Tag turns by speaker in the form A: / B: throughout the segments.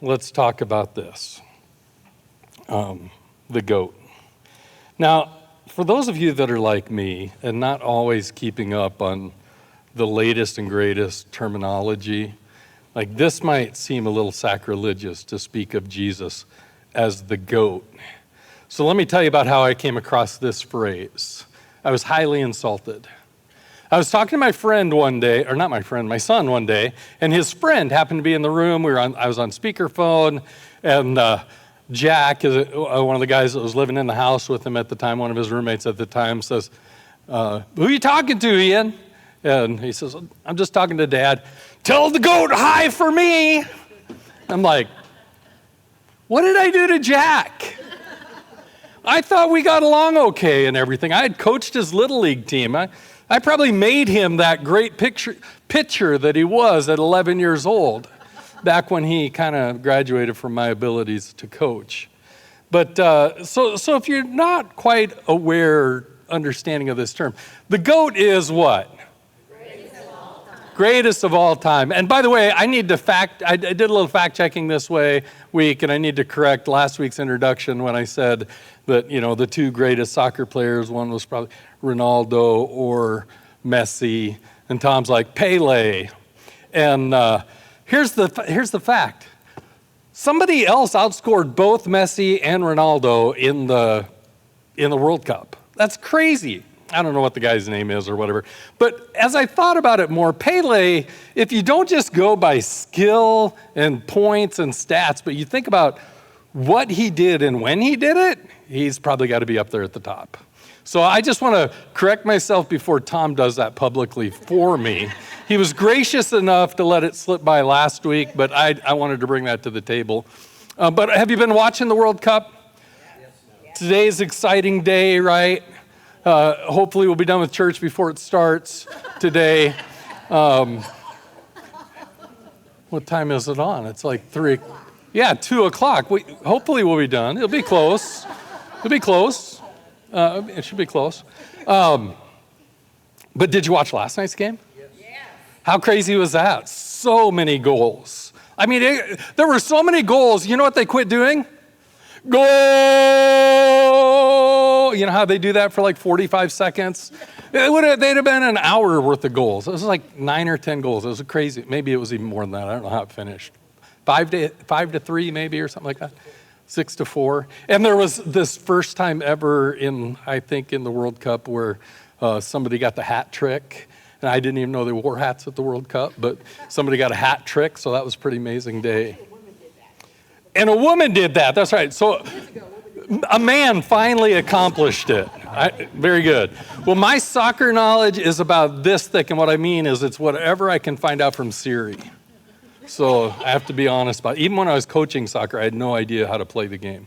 A: let's talk about this, the GOAT. Now, for those of you that are like me and not always keeping up on the latest and greatest terminology, like this might seem a little sacrilegious to speak of Jesus as the GOAT. So let me tell you about how I came across this phrase. I was highly insulted. I was talking to my friend one day, or not my friend, my son one day, and his friend happened to be in the room. I was on speakerphone, and Jack, one of the guys that was living in the house with him at the time, one of his roommates at the time, says, "Who are you talking to, Ian?" And he says, "I'm just talking to Dad. Tell the GOAT hi for me." I'm like, what did I do to Jack? I thought we got along okay and everything. I had coached his Little League team. I probably made him that great pitcher that he was at 11 years old, back when he kind of graduated from my abilities to coach. But so if you're not quite aware, understanding of this term, the GOAT is what? Greatest of all time. And by the way, I did a little fact checking this week, and I need to correct last week's introduction when I said that, the two greatest soccer players, one was probably Ronaldo or Messi, and Tom's like, Pele. And here's the fact. Somebody else outscored both Messi and Ronaldo in the World Cup. That's crazy. I don't know what the guy's name is or whatever. But as I thought about it more, Pele, if you don't just go by skill and points and stats, but you think about what he did and when he did it, he's probably got to be up there at the top. So I just want to correct myself before Tom does that publicly for me. He was gracious enough to let it slip by last week, but I wanted to bring that to the table. But have you been watching the World Cup? Yes. Today's an exciting day, right? Hopefully we'll be done with church before it starts today. What time is it on? It's like 3. Yeah, 2 o'clock. Hopefully we'll be done. It'll be close. It should be close. But did you watch last night's game? Yes. How crazy was that? So many goals. I mean, there were so many goals. You know what they quit doing? Goal! You know how they do that for like 45 seconds? They'd have been an hour worth of goals. It was like 9 or 10 goals. It was crazy. Maybe it was even more than that. I don't know how it finished. 5-3 maybe or something like that. 6-4. And there was this first time ever I think in the World Cup where somebody got the hat trick. And I didn't even know they wore hats at the World Cup, but somebody got a hat trick, so that was a pretty amazing day. And a woman did that, that's right. So a man finally accomplished it. Very good. Well, my soccer knowledge is about this thick, and what I mean is it's whatever I can find out from Siri. So I have to be honest about it. Even when I was coaching soccer, I had no idea how to play the game.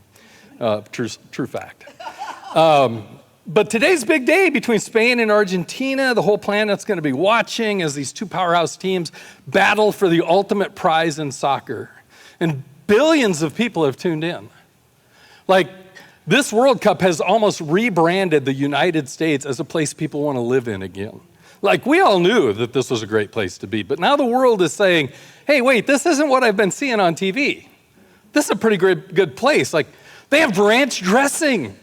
A: True fact. But today's big day between Spain and Argentina. The whole planet's going to be watching as these two powerhouse teams battle for the ultimate prize in soccer. And billions of people have tuned in. Like, this World Cup has almost rebranded the United States as a place people want to live in again. Like, we all knew that this was a great place to be, but now the world is saying, hey, wait, this isn't what I've been seeing on TV. This is a pretty good place. Like, they have ranch dressing.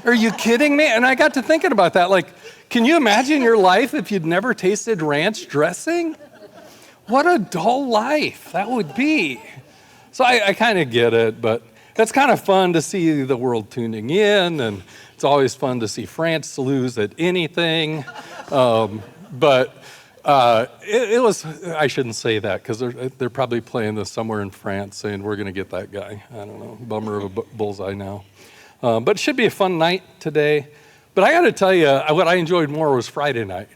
A: Are you kidding me? And I got to thinking about that. Like, can you imagine your life if you'd never tasted ranch dressing? What a dull life that would be. So I kind of get it, but it's kind of fun to see the world tuning in, and it's always fun to see France lose at anything. But it was, I shouldn't say that, because they're probably playing this somewhere in France saying, we're going to get that guy. I don't know, bummer of a bullseye now. But it should be a fun night today. But I got to tell you, what I enjoyed more was Friday night.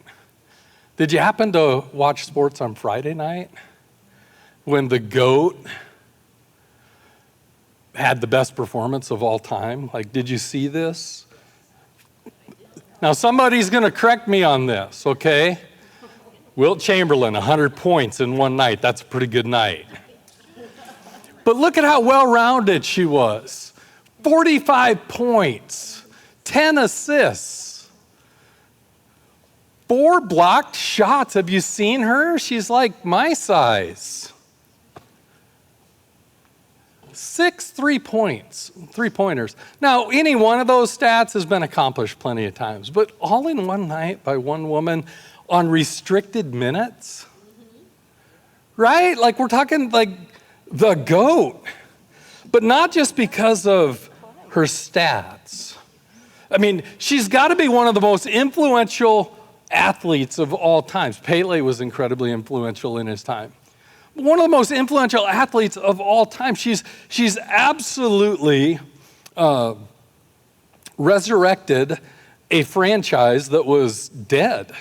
A: Did you happen to watch sports on Friday night? When the GOAT had the best performance of all time? Like, did you see this? Now, somebody's going to correct me on this, okay? Wilt Chamberlain, 100 points in one night. That's a pretty good night. But look at how well-rounded she was. 45 points, 10 assists, 4 blocked shots. Have you seen her? She's like my size. 6 three-pointers. Now, any one of those stats has been accomplished plenty of times, but all in one night by one woman on restricted minutes, right? Like we're talking like the GOAT, but not just because of her stats. I mean, she's got to be one of the most influential athletes of all times. Pele was incredibly influential in his time. One of the most influential athletes of all time. She's absolutely resurrected a franchise that was dead.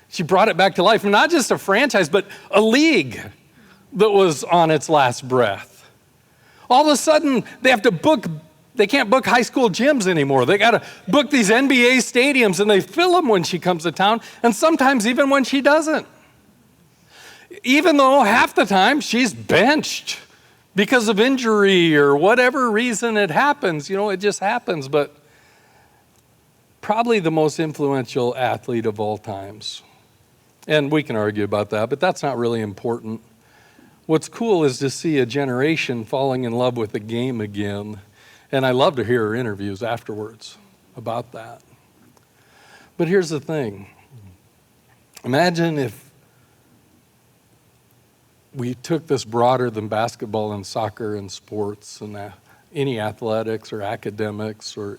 A: She brought it back to life. Not just a franchise, but a league that was on its last breath. All of a sudden, they can't book high school gyms anymore. They got to book these NBA stadiums, and they fill them when she comes to town, and sometimes even when she doesn't. Even though half the time she's benched because of injury or whatever reason it happens. It just happens. But probably the most influential athlete of all times. And we can argue about that, but that's not really important. What's cool is to see a generation falling in love with the game again. And I love to hear her interviews afterwards about that. But here's the thing. Imagine if we took this broader than basketball and soccer and sports and any athletics or academics or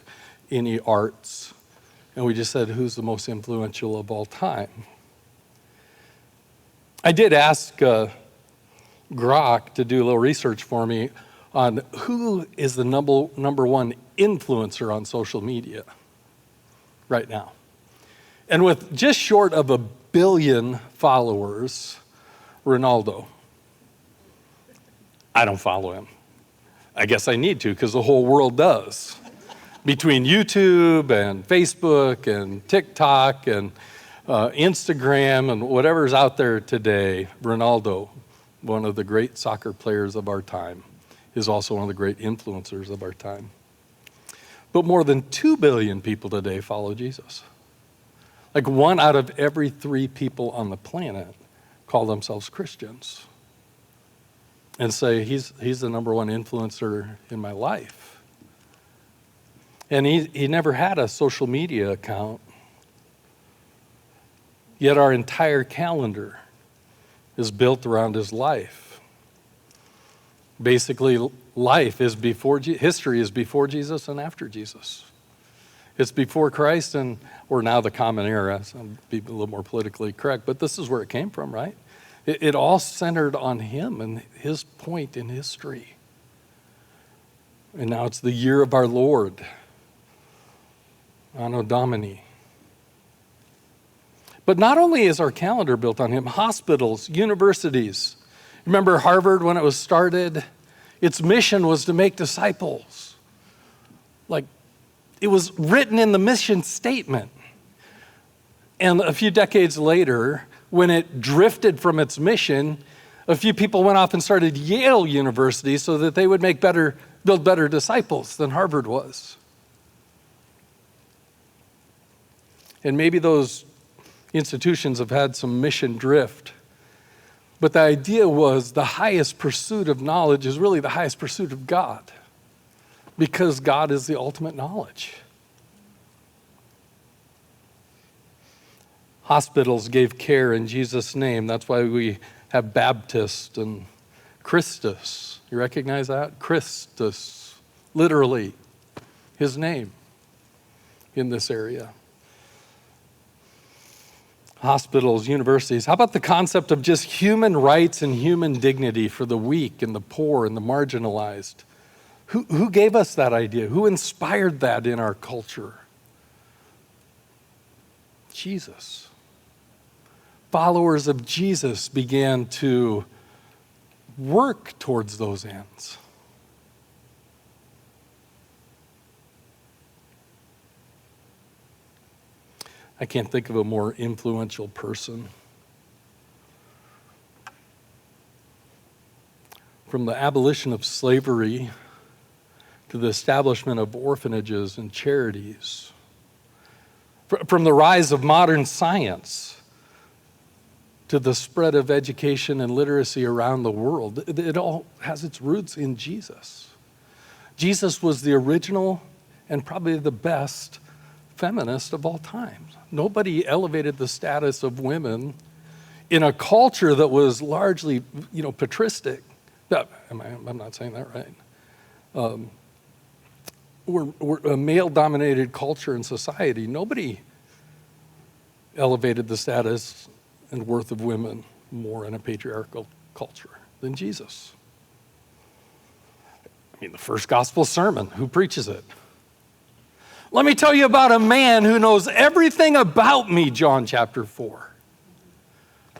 A: any arts, and we just said, who's the most influential of all time? I did ask G.O.A.T to do a little research for me on who is the number one influencer on social media right now. And with just short of 1 billion followers, Ronaldo. I don't follow him. I guess I need to because the whole world does. Between YouTube and Facebook and TikTok and Instagram and whatever's out there today, Ronaldo, one of the great soccer players of our time, is also one of the great influencers of our time. But more than 2 billion people today follow Jesus. Like 1 out of every 3 people on the planet call themselves Christians and say, he's the number one influencer in my life. And he never had a social media account, yet our entire calendar is built around his life. Basically, life is history is before Jesus and after Jesus. It's before Christ or now the common era. So I'll be a little more politically correct, but this is where it came from, right? It all centered on him and his point in history. And now it's the year of our Lord, Anno Domini. But not only is our calendar built on him, hospitals, universities. Remember Harvard when it was started? Its mission was to make disciples. Like, it was written in the mission statement. And a few decades later, when it drifted from its mission, a few people went off and started Yale University so that they would build better disciples than Harvard was. And maybe those institutions have had some mission drift. But the idea was the highest pursuit of knowledge is really the highest pursuit of God, because God is the ultimate knowledge. Hospitals gave care in Jesus' name. That's why we have Baptist and Christus. You recognize that? Christus, literally, his name in this area. Hospitals, universities. How about the concept of just human rights and human dignity for the weak and the poor and the marginalized? Who gave us that idea? Who inspired that in our culture? Jesus. Followers of Jesus began to work towards those ends. I can't think of a more influential person. From the abolition of slavery to the establishment of orphanages and charities, from the rise of modern science to the spread of education and literacy around the world. It all has its roots in Jesus. Jesus was the original and probably the best feminist of all time. Nobody elevated the status of women in a culture that was largely, patristic. I'm not saying that right. We're a male-dominated culture and society. Nobody elevated the status and worth of women more in a patriarchal culture than Jesus. I mean, the first gospel sermon, who preaches it? Let me tell you about a man who knows everything about me, John chapter 4.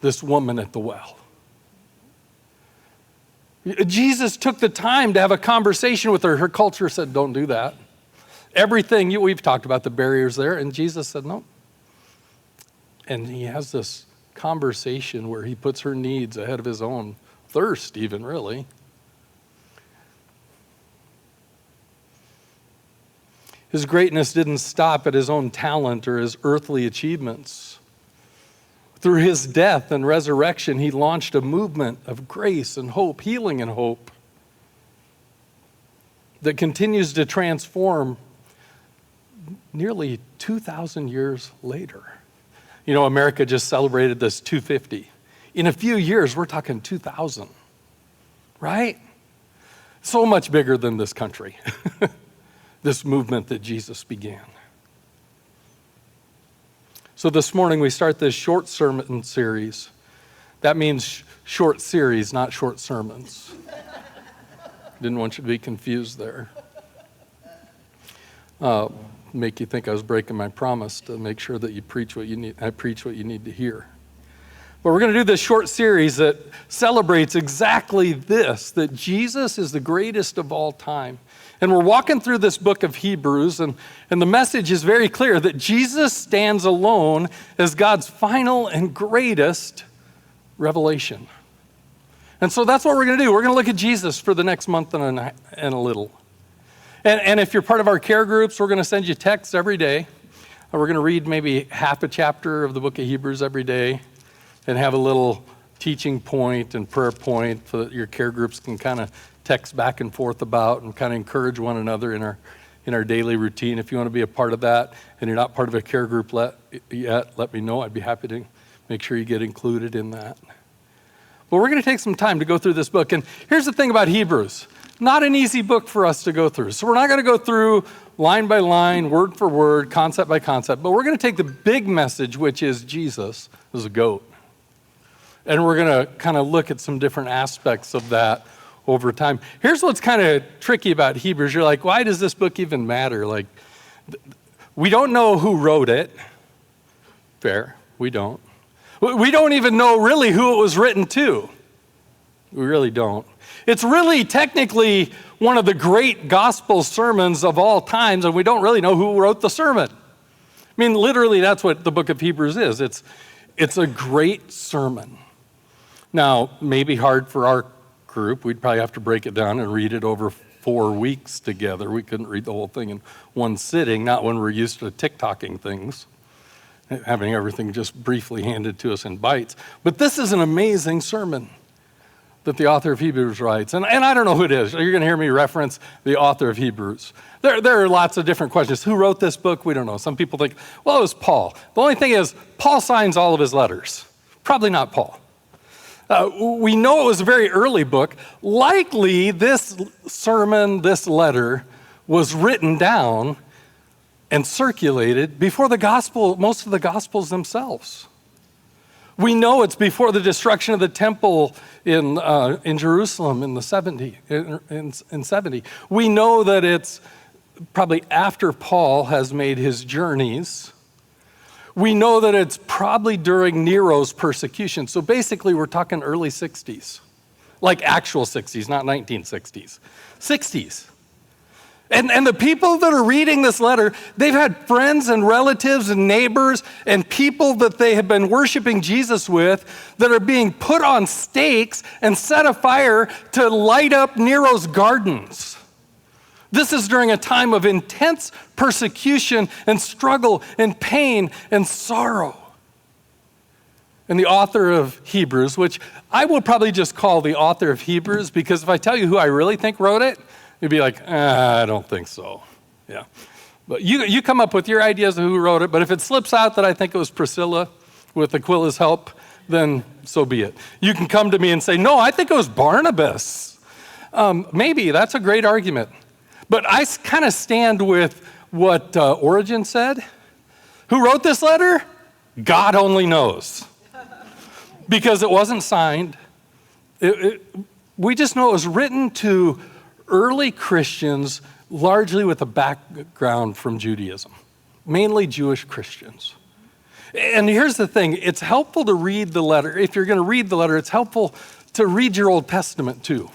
A: This woman at the well. Jesus took the time to have a conversation with her. Her culture said, don't do that. Everything, we've talked about the barriers there, and Jesus said, no. And he has this conversation where he puts her needs ahead of his own thirst, even, really. His greatness didn't stop at his own talent or his earthly achievements. Through his death and resurrection, he launched a movement of grace and hope, healing and hope, that continues to transform nearly 2,000 years later. America just celebrated this 250. In a few years, we're talking 2,000, right? So much bigger than this country, this movement that Jesus began. So this morning we start this short sermon series. That means short series, not short sermons. Didn't want you to be confused there. Make you think I was breaking my promise to make sure that you preach what you need. I preach what you need to hear. But we're going to do this short series that celebrates exactly this, that Jesus is the greatest of all time. And we're walking through this book of Hebrews, and the message is very clear that Jesus stands alone as God's final and greatest revelation. And so that's what we're going to do. We're going to look at Jesus for the next month and a little. And if you're part of our care groups, we're going to send you texts every day. We're going to read maybe half a chapter of the book of Hebrews every day and have a little teaching point and prayer point so that your care groups can kind of text back and forth about and kind of encourage one another in our daily routine. If you want to be a part of that and you're not part of a care group yet, let me know. I'd be happy to make sure you get included in that. But we're going to take some time to go through this book. And here's the thing about Hebrews. Not an easy book for us to go through. So we're not going to go through line by line, word for word, concept by concept, but we're going to take the big message, which is Jesus is a goat. And we're going to kind of look at some different aspects of that over time. Here's what's kind of tricky about Hebrews. You're like, why does this book even matter? Like, we don't know who wrote it. Fair, we don't. We don't even know really who it was written to. We really don't. It's really technically one of the great gospel sermons of all times, and we don't really know who wrote the sermon. I mean, literally, that's what the book of Hebrews is. It's a great sermon. Now, maybe hard for our group. We'd probably have to break it down and read it over 4 weeks together. We couldn't read the whole thing in one sitting, not when we're used to TikToking things, having everything just briefly handed to us in bites. But this is an amazing sermon that the author of Hebrews writes. And I don't know who it is. You're going to hear me reference the author of Hebrews. There are lots of different questions. Who wrote this book? We don't know. Some people think, well, it was Paul. The only thing is, Paul signs all of his letters. Probably not Paul. We know it was a very early book. Likely, this sermon, this letter, was written down and circulated before the gospel, most of the gospels themselves. We know it's before the destruction of the temple in Jerusalem in 70. We know that it's probably after Paul has made his journeys. We know that it's probably during Nero's persecution. So basically, we're talking early 60s, like actual 60s, not 1960s, 60s. And the people that are reading this letter, they've had friends and relatives and neighbors and people that they have been worshiping Jesus with that are being put on stakes and set afire to light up Nero's gardens. This is during a time of intense persecution and struggle and pain and sorrow. and the author of Hebrews, which I will probably just call the author of Hebrews, because if I tell you who I really think wrote it, you'd be like, I don't think so. Yeah. But you come up with your ideas of who wrote it, but if it slips out that I think it was Priscilla with Aquila's help, then so be it. You can come to me and say, no, I think it was Barnabas. Maybe, that's a great argument. But I kind of stand with what Origen said. Who wrote this letter? God only knows. Because it wasn't signed. We just know it was written to early Christians, largely with a background from Judaism, mainly Jewish Christians. And here's the thing, it's helpful to read the letter. If you're going to read the letter, it's helpful to read your Old Testament too.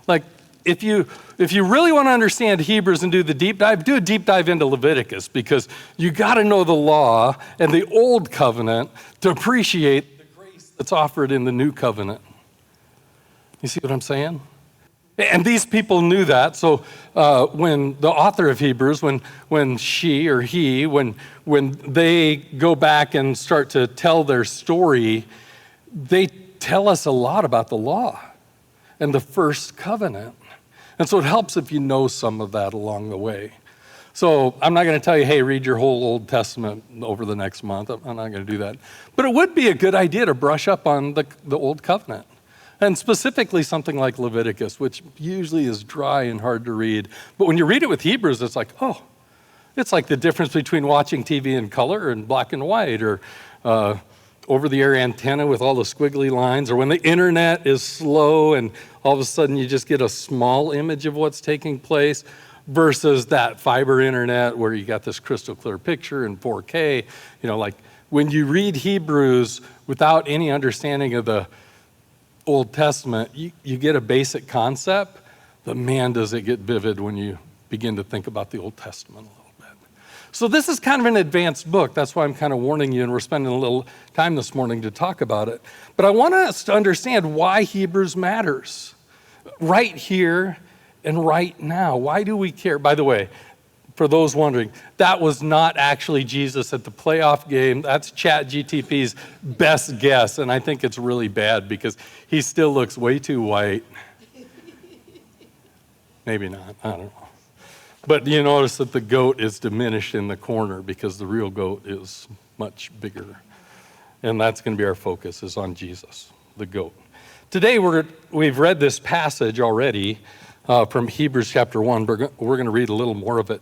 A: Like, if you really want to understand Hebrews and do the deep dive, do a deep dive into Leviticus, because you got to know the law and the Old Covenant to appreciate the grace that's offered in the New Covenant. You see what I'm saying? And these people knew that. So when the author of Hebrews, when she or he, when they go back and start to tell their story, they tell us a lot about the law and the first covenant. And so it helps if you know some of that along the way. So I'm not going to tell you, hey, read your whole Old Testament over the next month. I'm not going to do that. But it would be a good idea to brush up on the Old Covenant. And specifically something like Leviticus, which usually is dry and hard to read. But when you read it with Hebrews, it's like, oh, it's like the difference between watching TV in color and black and white, or over-the-air antenna with all the squiggly lines, or when the internet is slow and all of a sudden you just get a small image of what's taking place, versus that fiber internet where you got this crystal clear picture in 4K. You know, like when you read Hebrews without any understanding of the Old Testament, you get a basic concept, but man, does it get vivid when you begin to think about the Old Testament a little bit. So this is kind of an advanced book. That's why I'm kind of warning you, and we're spending a little time this morning to talk about it. But I want us to understand why Hebrews matters right here and right now. Why do we care? By the way, for those wondering, that was not actually Jesus at the playoff game. That's ChatGPT's best guess, and I think it's really bad because he still looks way too white. Maybe not, I don't know. But you notice that the goat is diminished in the corner because the real goat is much bigger. And that's going to be our focus, is on Jesus, the goat. Today we've read this passage already from Hebrews chapter 1. We're going to read a little more of it.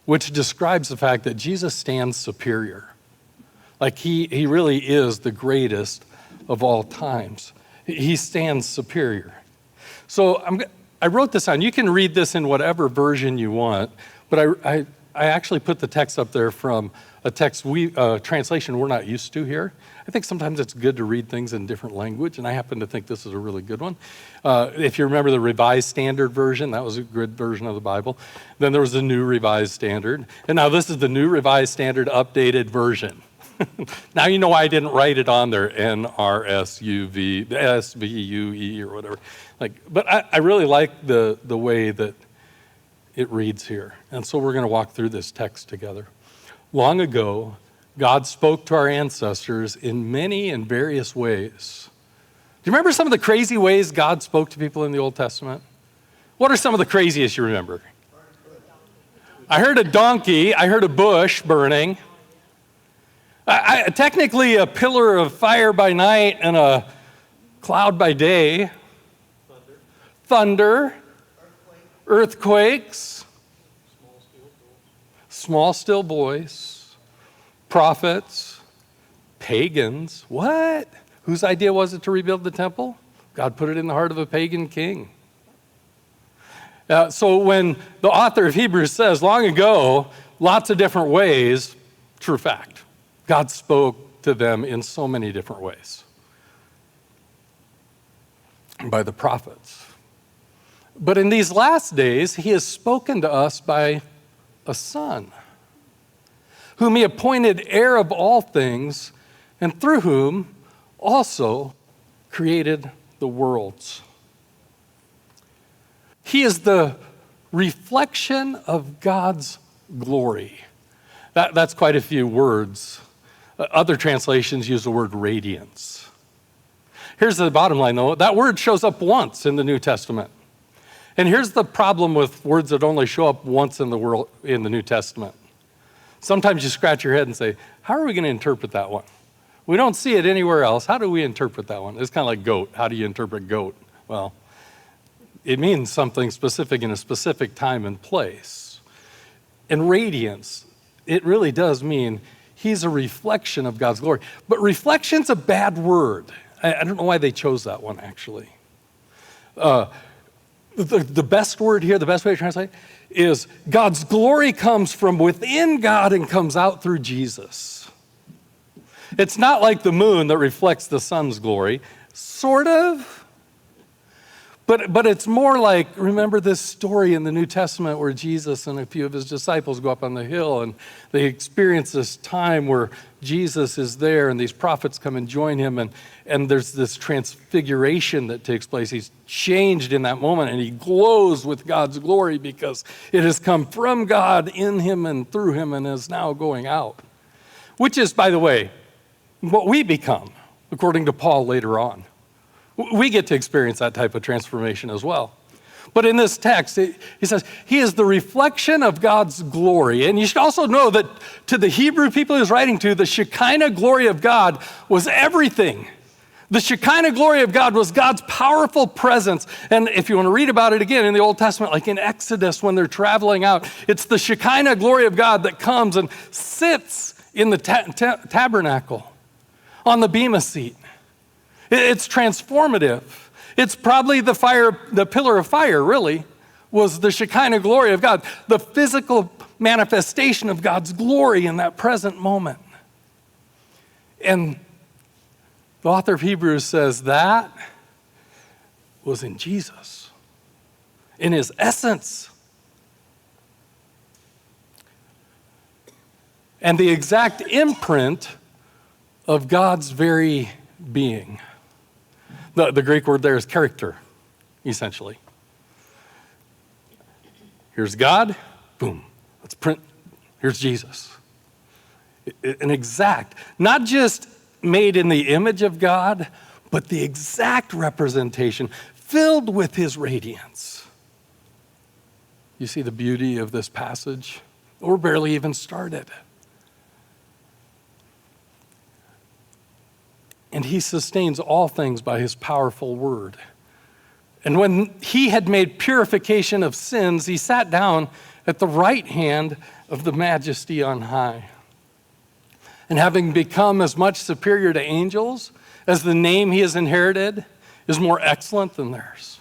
A: Which describes the fact that Jesus stands superior. Like he really is the greatest of all times. He stands superior. So I wrote this on. You can read this in whatever version you want, but I actually put the text up there from a text translation we're not used to here. I think sometimes it's good to read things in different language, and I happen to think this is a really good one. If you remember the Revised Standard Version, that was a good version of the Bible. Then there was the New Revised Standard, and now this is the New Revised Standard updated version. Now you know why I didn't write it on there, NRSUV, SVUE or whatever. But I really like the way that it reads here, and so we're going to walk through this text together. Long ago, God spoke to our ancestors in many and various ways. Do you remember some of the crazy ways God spoke to people in the Old Testament? What are some of the craziest you remember? I heard a donkey. I heard a bush burning. Technically, a pillar of fire by night and a cloud by day. Thunder. Earthquakes. Small, still voice. Prophets, pagans. What? Whose idea was it to rebuild the temple? God put it in the heart of a pagan king. So when the author of Hebrews says, long ago, lots of different ways, true fact. God spoke to them in so many different ways. By the prophets. But in these last days, he has spoken to us by a son, whom he appointed heir of all things, and through whom also created the worlds. He is the reflection of God's glory. That's quite a few words. Other translations use the word radiance. Here's the bottom line, though. That word shows up once in the New Testament. And here's the problem with words that only show up once in the New Testament. Sometimes you scratch your head and say, how are we going to interpret that one? We don't see it anywhere else. How do we interpret that one? It's kind of like goat. How do you interpret goat? Well, it means something specific in a specific time and place. And radiance, it really does mean he's a reflection of God's glory. But reflection's a bad word. I don't know why they chose that one, actually. The best word here, the best way to translate, is God's glory comes from within God and comes out through Jesus. It's not like the moon that reflects the sun's glory, sort of. But it's more like, remember this story in the New Testament where Jesus and a few of his disciples go up on the hill and they experience this time where Jesus is there and these prophets come and join him and there's this transfiguration that takes place. He's changed in that moment and he glows with God's glory because it has come from God in him and through him and is now going out. Which is, by the way, what we become, according to Paul later on. We get to experience that type of transformation as well. But in this text, he says, he is the reflection of God's glory. And you should also know that to the Hebrew people he was writing to, the Shekinah glory of God was everything. The Shekinah glory of God was God's powerful presence. And if you want to read about it again in the Old Testament, like in Exodus when they're traveling out, it's the Shekinah glory of God that comes and sits in the tabernacle on the bema seat. It's transformative. It's probably the pillar of fire, really, was the Shekinah glory of God, the physical manifestation of God's glory in that present moment. And the author of Hebrews says that was in Jesus, in his essence. And the exact imprint of God's very being. The Greek word there is character, essentially. Here's God, boom, let's print, here's Jesus. An exact, not just made in the image of God, but the exact representation filled with his radiance. You see the beauty of this passage? We're barely even started. And he sustains all things by his powerful word. And when he had made purification of sins, he sat down at the right hand of the majesty on high. And having become as much superior to angels as the name he has inherited is more excellent than theirs.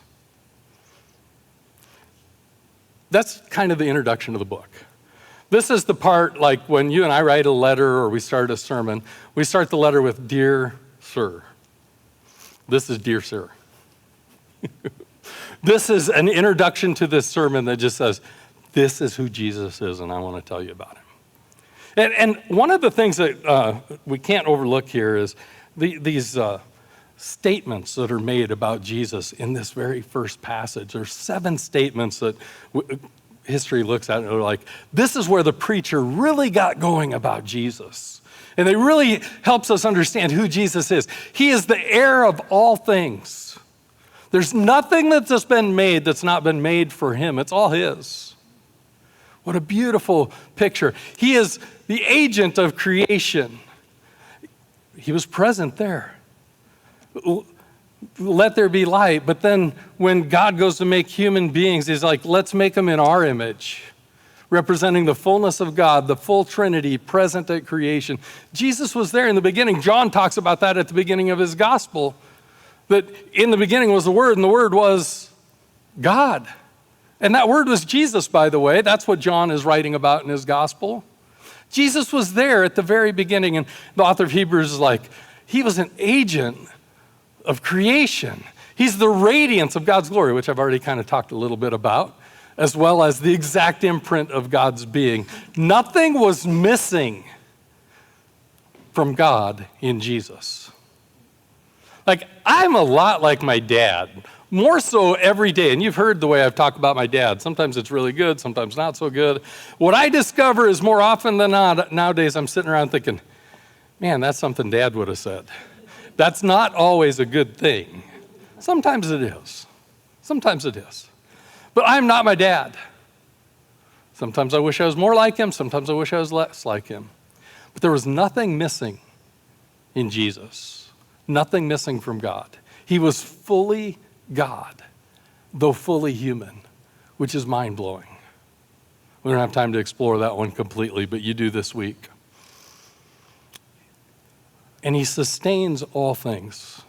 A: That's kind of the introduction of the book. This is the part like when you and I write a letter or we start a sermon, we start the letter with "Dear Sir." This is "Dear Sir." This is an introduction to this sermon that just says, this is who Jesus is, and I want to tell you about him. And one of the things that we can't overlook here is these statements that are made about Jesus in this very first passage. There's 7 statements that history looks at and are like, this is where the preacher really got going about Jesus. And it really helps us understand who Jesus is. He is the heir of all things. There's nothing that's just been made that's not been made for him. It's all his. What a beautiful picture. He is the agent of creation. He was present there. Let there be light. But then when God goes to make human beings, he's like, let's make them in our image, representing the fullness of God, the full Trinity present at creation. Jesus was there in the beginning. John talks about that at the beginning of his gospel, that in the beginning was the Word, and the Word was God. And that Word was Jesus, by the way. That's what John is writing about in his gospel. Jesus was there at the very beginning, and the author of Hebrews is like, he was an agent of creation. He's the radiance of God's glory, which I've already kind of talked a little bit about, as well as the exact imprint of God's being. Nothing was missing from God in Jesus. Like, I'm a lot like my dad, more so every day. And you've heard the way I've talked about my dad. Sometimes it's really good, sometimes not so good. What I discover is more often than not, nowadays I'm sitting around thinking, Man, that's something Dad would have said. That's not always a good thing. Sometimes it is. Sometimes it is. But I'm not my dad. Sometimes I wish I was more like him. Sometimes I wish I was less like him. But there was nothing missing in Jesus. Nothing missing from God. He was fully God, though fully human, which is mind-blowing. We don't have time to explore that one completely, but you do this week. And he sustains all things.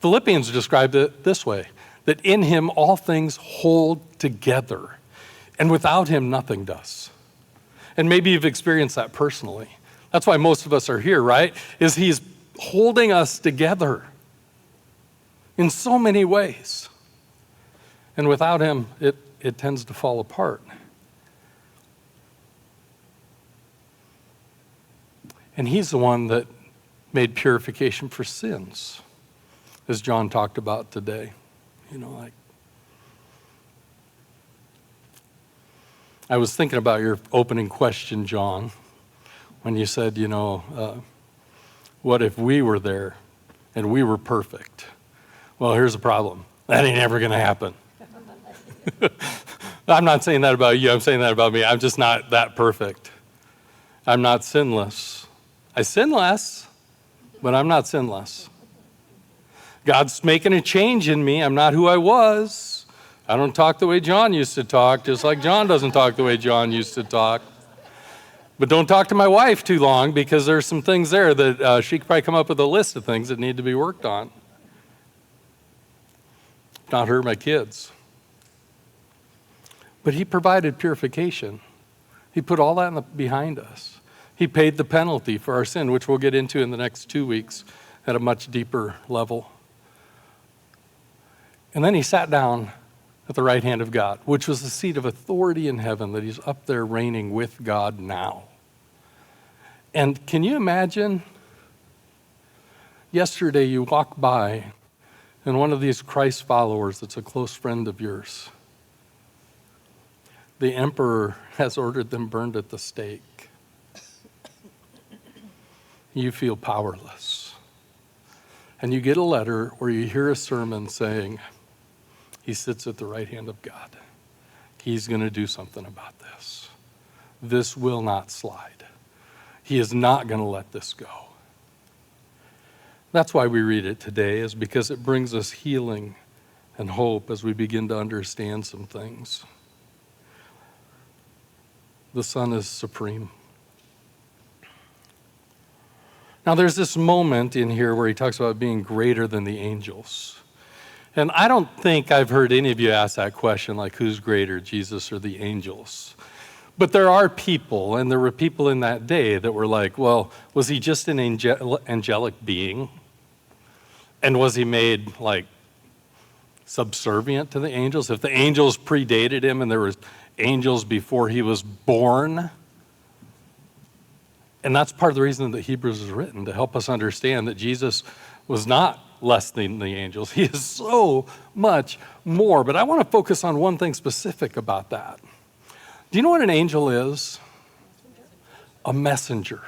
A: Philippians described it this way, that in him all things hold together, and without him nothing does. And maybe you've experienced that personally. That's why most of us are here, right? Is he's holding us together in so many ways. And without him, it tends to fall apart. And he's the one that made purification for sins, as John talked about today. I was thinking about your opening question, John, when you said, what if we were there and we were perfect? Well, here's the problem. That ain't ever going to happen. I'm not saying that about you. I'm saying that about me. I'm just not that perfect. I'm not sinless. I sin less, but I'm not sinless. God's making a change in me. I'm not who I was. I don't talk the way John used to talk, just like John doesn't talk the way John used to talk. But don't talk to my wife too long, because there's some things there that she could probably come up with a list of things that need to be worked on. Not her, my kids. But he provided purification. He put all that behind us. He paid the penalty for our sin, which we'll get into in the next 2 weeks at a much deeper level. And then he sat down at the right hand of God, which was the seat of authority in heaven, that he's up there reigning with God now. And can you imagine? Yesterday you walked by and one of these Christ followers that's a close friend of yours, the emperor has ordered them burned at the stake. You feel powerless. And you get a letter or you hear a sermon saying, he sits at the right hand of God. He's going to do something about this. This will not slide. He is not going to let this go. That's why we read it today, is because it brings us healing and hope as we begin to understand some things. The Son is supreme. Now there's this moment in here where he talks about being greater than the angels. And I don't think I've heard any of you ask that question, like who's greater, Jesus or the angels? But there are people, and there were people in that day that were like, well, was he just an angelic being? And was he made like subservient to the angels? If the angels predated him and there was angels before he was born? And that's part of the reason that Hebrews is written, to help us understand that Jesus was not less than the angels. He is so much more. But I want to focus on one thing specific about that. Do you know what an angel is? A messenger.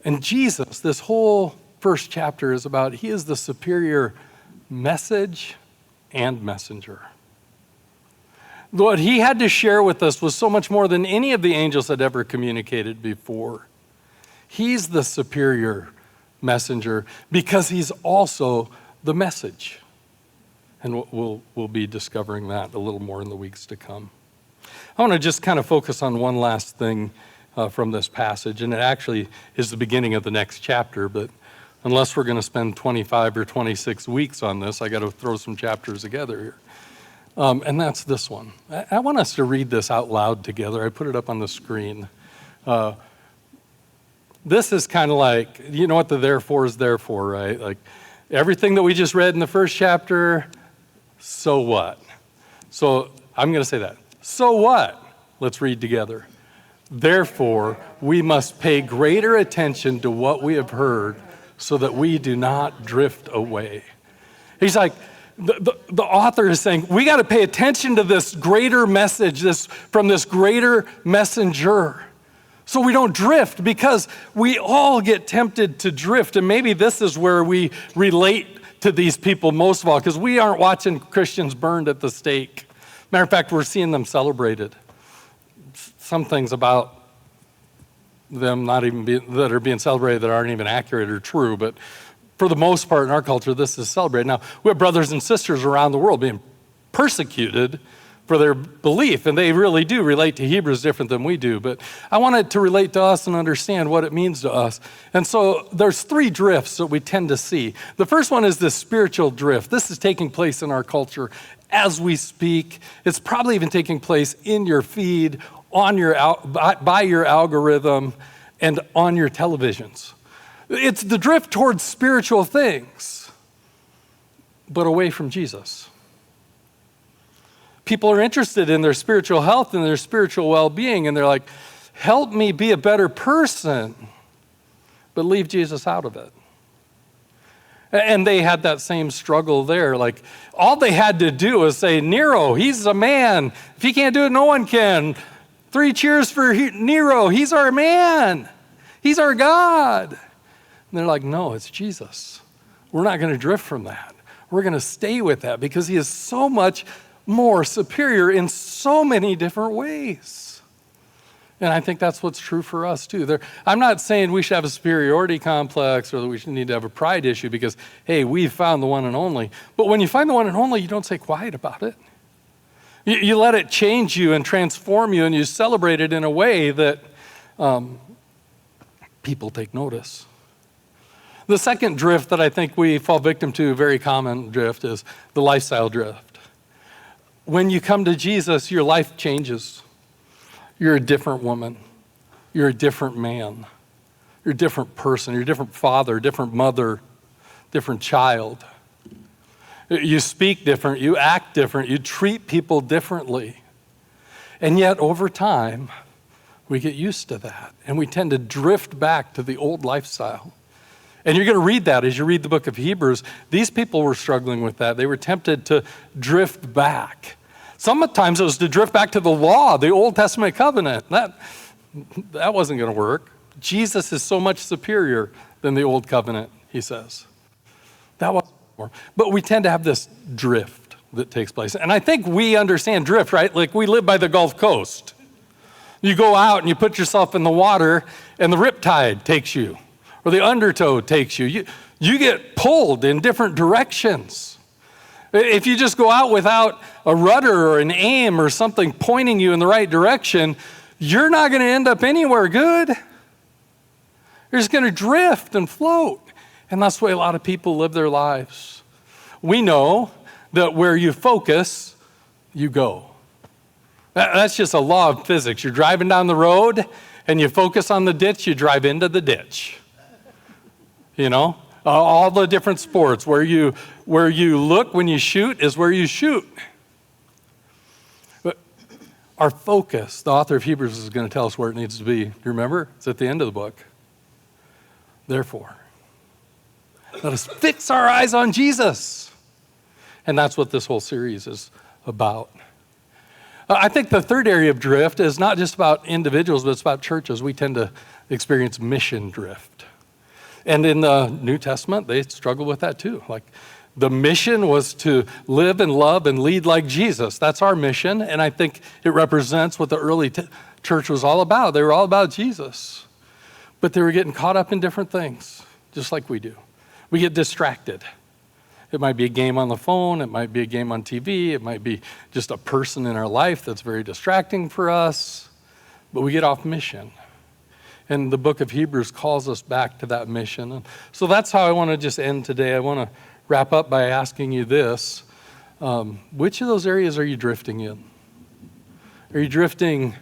A: And Jesus, this whole first chapter is about, he is the superior message and messenger. What he had to share with us was so much more than any of the angels had ever communicated before. He's the superior messenger because he's also the message. And we'll be discovering that a little more in the weeks to come. I want to just kind of focus on one last thing from this passage, and it actually is the beginning of the next chapter, but unless we're going to spend 25 or 26 weeks on this, I got to throw some chapters together here. And that's this one. I want us to read this out loud together. I put it up on the screen. This is kind of like, you know what the therefore is there for, right? Like everything that we just read in the first chapter, so what? So I'm going to say that. So what? Let's read together. Therefore, we must pay greater attention to what we have heard so that we do not drift away. He's like, the author is saying, we got to pay attention to this greater message, from this greater messenger, So we don't drift, because we all get tempted to drift. And maybe this is where we relate to these people most of all, because we aren't watching Christians burned at the stake. Matter of fact, we're seeing them celebrated. Some things about them that are being celebrated that aren't even accurate or true, but for the most part in our culture, this is celebrated. Now, we have brothers and sisters around the world being persecuted for their belief, and they really do relate to Hebrews different than we do, but I wanted to relate to us and understand what it means to us. And so there's 3 drifts that we tend to see. The first one is this spiritual drift. This is taking place in our culture as we speak. It's probably even taking place in your feed, by your algorithm, and on your televisions. It's the drift towards spiritual things, but away from Jesus. People are interested in their spiritual health and their spiritual well-being, and they're like, help me be a better person, but leave Jesus out of it. And they had that same struggle there. Like, all they had to do was say, Nero, he's a man. If he can't do it, no one can. 3 cheers for Nero. He's our man. He's our God. And they're like, no, it's Jesus. We're not going to drift from that. We're going to stay with that because he is so much more superior in so many different ways. And I think that's what's true for us too. I'm not saying we should have a superiority complex or that we should need to have a pride issue because, hey, we've found the one and only. But when you find the one and only, you don't stay quiet about it. You let it change you and transform you, and you celebrate it in a way that people take notice. The second drift that I think we fall victim to, a very common drift, is the lifestyle drift. When you come to Jesus, your life changes. You're a different woman. You're a different man. You're a different person. You're a different father, different mother, different child. You speak different. You act different. You treat people differently. And yet, over time, we get used to that. And we tend to drift back to the old lifestyle. And you're going to read that as you read the book of Hebrews. These people were struggling with that. They were tempted to drift back. Sometimes it was to drift back to the law, the Old Testament covenant. That wasn't going to work. Jesus is so much superior than the Old Covenant, he says. That wasn't going to work. But we tend to have this drift that takes place. And I think we understand drift, right? Like, we live by the Gulf Coast. You go out and you put yourself in the water, and the riptide takes you, or the undertow takes you. You get pulled in different directions. If you just go out without a rudder or an aim or something pointing you in the right direction, you're not going to end up anywhere good. You're just going to drift and float. And that's the way a lot of people live their lives. We know that where you focus, you go. That's just a law of physics. You're driving down the road and you focus on the ditch, you drive into the ditch. You know, all the different sports, where you look when you shoot is where you shoot. But our focus, the author of Hebrews is going to tell us where it needs to be. Do you remember? It's at the end of the book. Therefore, let us fix our eyes on Jesus. And that's what this whole series is about. I think the third area of drift is not just about individuals, but it's about churches. We tend to experience mission drift. And in the New Testament, they struggle with that too. Like, the mission was to live and love and lead like Jesus. That's our mission, and I think it represents what the early church was all about. They were all about Jesus. But they were getting caught up in different things, just like we do. We get distracted. It might be a game on the phone. It might be a game on TV. It might be just a person in our life that's very distracting for us. But we get off mission. And the book of Hebrews calls us back to that mission. And so that's how I want to just end today. I want to wrap up by asking you this. Which of those areas are you drifting in? Are you drifting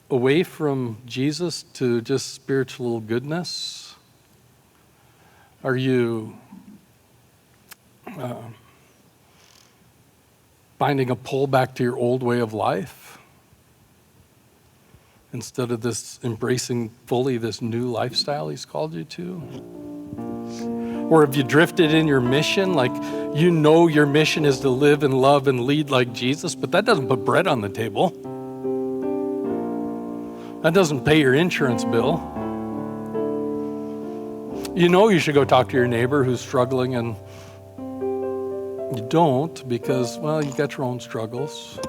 A: away from Jesus to just spiritual goodness? Are you finding a pull back to your old way of life instead of this embracing fully this new lifestyle he's called you to? Or have you drifted in your mission? Like, you know your mission is to live and love and lead like Jesus, but that doesn't put bread on the table. That doesn't pay your insurance bill. You know you should go talk to your neighbor who's struggling, and you don't because, well, you got your own struggles.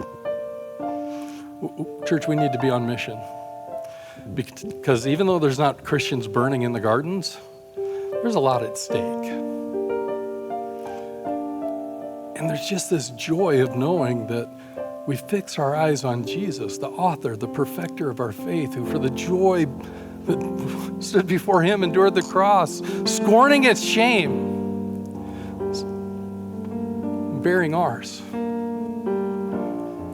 A: Church, we need to be on mission. Because even though there's not Christians burning in the gardens, there's a lot at stake. And there's just this joy of knowing that we fix our eyes on Jesus, the author, the perfecter of our faith, who for the joy that stood before him endured the cross, scorning its shame, bearing ours,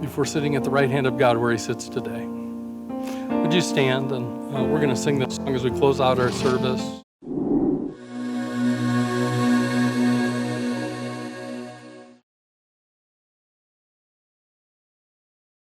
A: before sitting at the right hand of God where he sits today. Would you stand, and we're going to sing this song as we close out our service.